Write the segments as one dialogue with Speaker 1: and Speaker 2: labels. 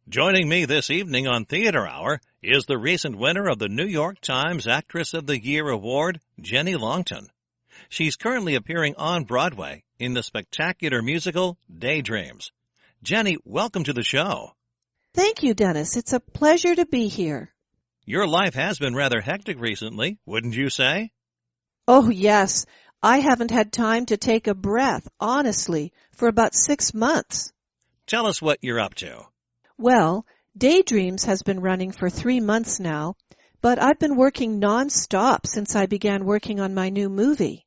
Speaker 1: Joining me this evening on Theater Hour is the recent winner of the New York Times Actress of the Year Award, Jenny Longton. She's currently appearing on Broadway in the spectacular musical Daydreams. Jenny, welcome to the show.
Speaker 2: Thank you, Dennis. It's a pleasure to be here.
Speaker 1: Your life has been rather hectic recently, wouldn't you say?
Speaker 2: Oh, yes. I haven't had time to take a breath, honestly, for about 6 months.
Speaker 1: Tell us what you're up to.
Speaker 2: Well, Daydreams has been running for 3 months now, but I've been working non-stop since I began working on my new movie.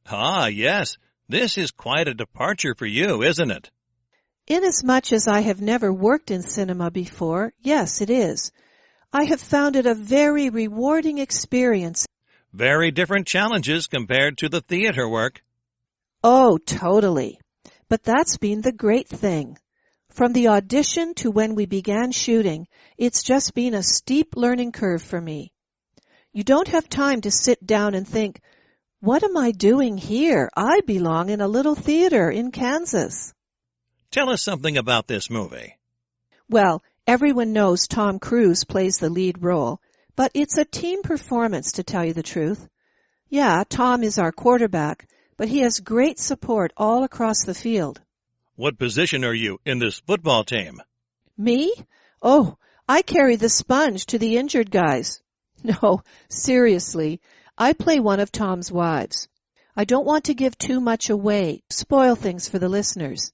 Speaker 1: Ah, yes. This is quite a departure for you, isn't it?
Speaker 2: Inasmuch as I have never worked in cinema before, yes, it is. I have found it a very rewarding experience.
Speaker 1: Very different challenges compared to the theater work.
Speaker 2: Oh, totally. But that's been the great thing. From the audition to when we began shooting, it's just been a steep learning curve for me. You don't have time to sit down and think, what am I doing here? I belong in a little theater in Kansas.
Speaker 1: Tell us something about this movie.
Speaker 2: Well, everyone knows Tom Cruise plays the lead role, but it's a team performance, to tell you the truth. Yeah, Tom is our quarterback, but he has great support all across the field.
Speaker 1: What position are you in this football team?
Speaker 2: Me? Oh, I carry the sponge to the injured guys. No, seriously, I play one of Tom's wives. I don't want to give too much away, spoil things for the listeners.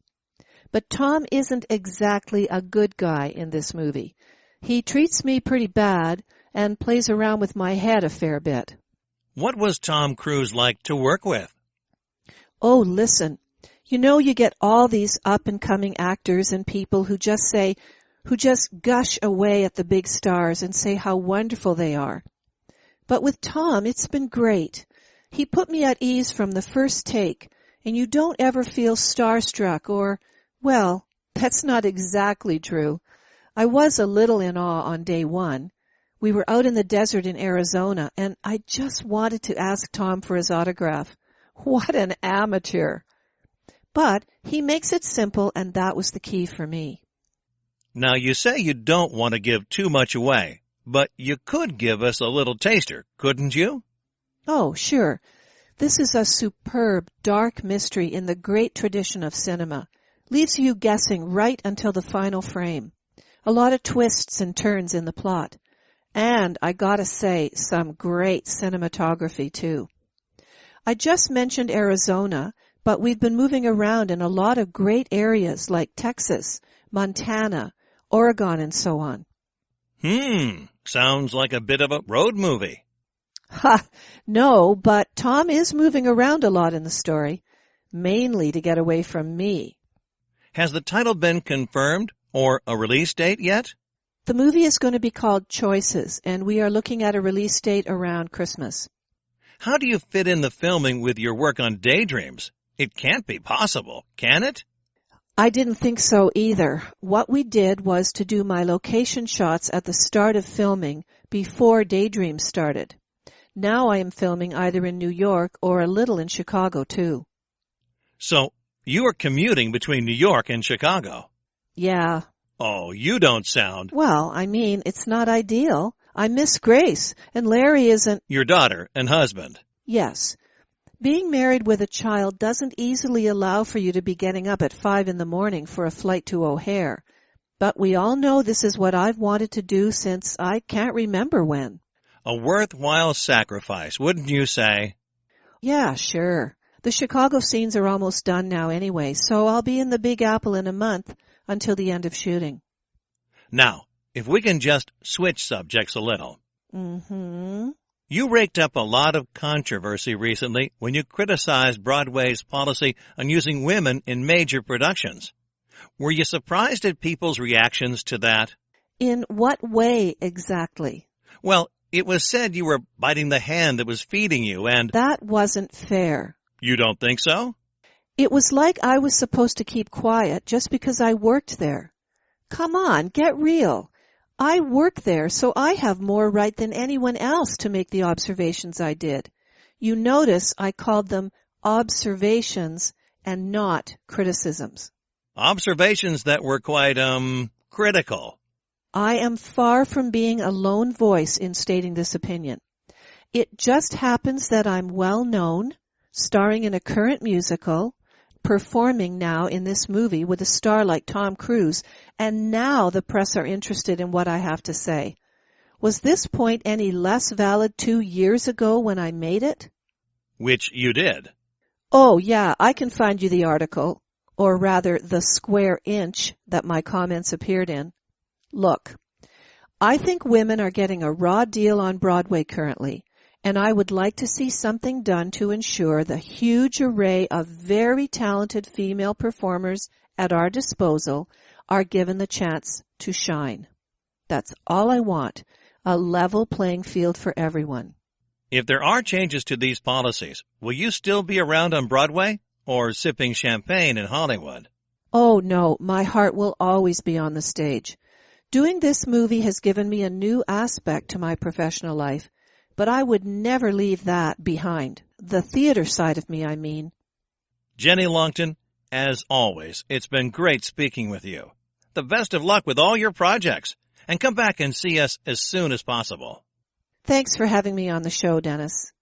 Speaker 2: But Tom isn't exactly a good guy in this movie. He treats me pretty bad and plays around with my head a fair bit.
Speaker 1: What was Tom Cruise like to work with?
Speaker 2: Oh, listen, you know you get all these up-and-coming actors and people who just gush away at the big stars and say how wonderful they are. But with Tom, it's been great. He put me at ease from the first take, and you don't ever feel starstruck or, well, that's not exactly true. I was a little in awe on day one. We were out in the desert in Arizona, and I just wanted to ask Tom for his autograph. What an amateur! But he makes it simple, and that was the key for me.
Speaker 1: Now, you say you don't want to give too much away, but you could give us a little taster, couldn't you?
Speaker 2: Oh, sure. This is a superb, dark mystery in the great tradition of cinema. Leaves you guessing right until the final frame. A lot of twists and turns in the plot. And, I gotta say, some great cinematography, too. I just mentioned Arizona, but we've been moving around in a lot of great areas like Texas, Montana, Oregon, and so on.
Speaker 1: Sounds like a bit of a road movie.
Speaker 2: Ha! No, but Tom is moving around a lot in the story, mainly to get away from me.
Speaker 1: Has the title been confirmed or a release date yet?
Speaker 2: The movie is going to be called Choices, and we are looking at a release date around Christmas.
Speaker 1: How do you fit in the filming with your work on Daydreams? It can't be possible, can it?
Speaker 2: I didn't think so either. What we did was to do my location shots at the start of filming before Daydreams started. Now I am filming either in New York or a little in Chicago, too.
Speaker 1: So, you are commuting between New York and Chicago?
Speaker 2: Yeah.
Speaker 1: Oh, you don't sound...
Speaker 2: Well, I mean, it's not ideal. I miss Grace, and Larry isn't...
Speaker 1: Your daughter and husband.
Speaker 2: Yes. Being married with a child doesn't easily allow for you to be getting up at 5 a.m. for a flight to O'Hare. But we all know this is what I've wanted to do since I can't remember when.
Speaker 1: A worthwhile sacrifice, wouldn't you say?
Speaker 2: Yeah, sure. The Chicago scenes are almost done now anyway, so I'll be in the Big Apple in a month until the end of shooting.
Speaker 1: Now, if we can just switch subjects a little.
Speaker 2: Mm-hmm.
Speaker 1: You raked up a lot of controversy recently when you criticized Broadway's policy on using women in major productions. Were you surprised at people's reactions to that?
Speaker 2: In what way exactly?
Speaker 1: Well, it was said you were biting the hand that was feeding you and...
Speaker 2: That wasn't fair.
Speaker 1: You don't think so?
Speaker 2: It was like I was supposed to keep quiet just because I worked there. Come on, get real. I work there, so I have more right than anyone else to make the observations I did. You notice I called them observations and not criticisms.
Speaker 1: Observations that were quite, critical.
Speaker 2: I am far from being a lone voice in stating this opinion. It just happens that I'm well known, starring in a current musical, performing now in this movie with a star like Tom Cruise, and now the press are interested in what I have to say. Was this point any less valid 2 years ago when I made it?
Speaker 1: Which you did.
Speaker 2: Oh, yeah, I can find you the article, or rather the square inch that my comments appeared in. Look, I think women are getting a raw deal on Broadway currently, and I would like to see something done to ensure the huge array of very talented female performers at our disposal are given the chance to shine. That's all I want, a level playing field for everyone.
Speaker 1: If there are changes to these policies, will you still be around on Broadway or sipping champagne in Hollywood?
Speaker 2: Oh no, my heart will always be on the stage. Doing this movie has given me a new aspect to my professional life, but I would never leave that behind. The theater side of me, I mean.
Speaker 1: Jenny Longton, as always, it's been great speaking with you. The best of luck with all your projects, and come back and see us as soon as possible.
Speaker 2: Thanks for having me on the show, Dennis.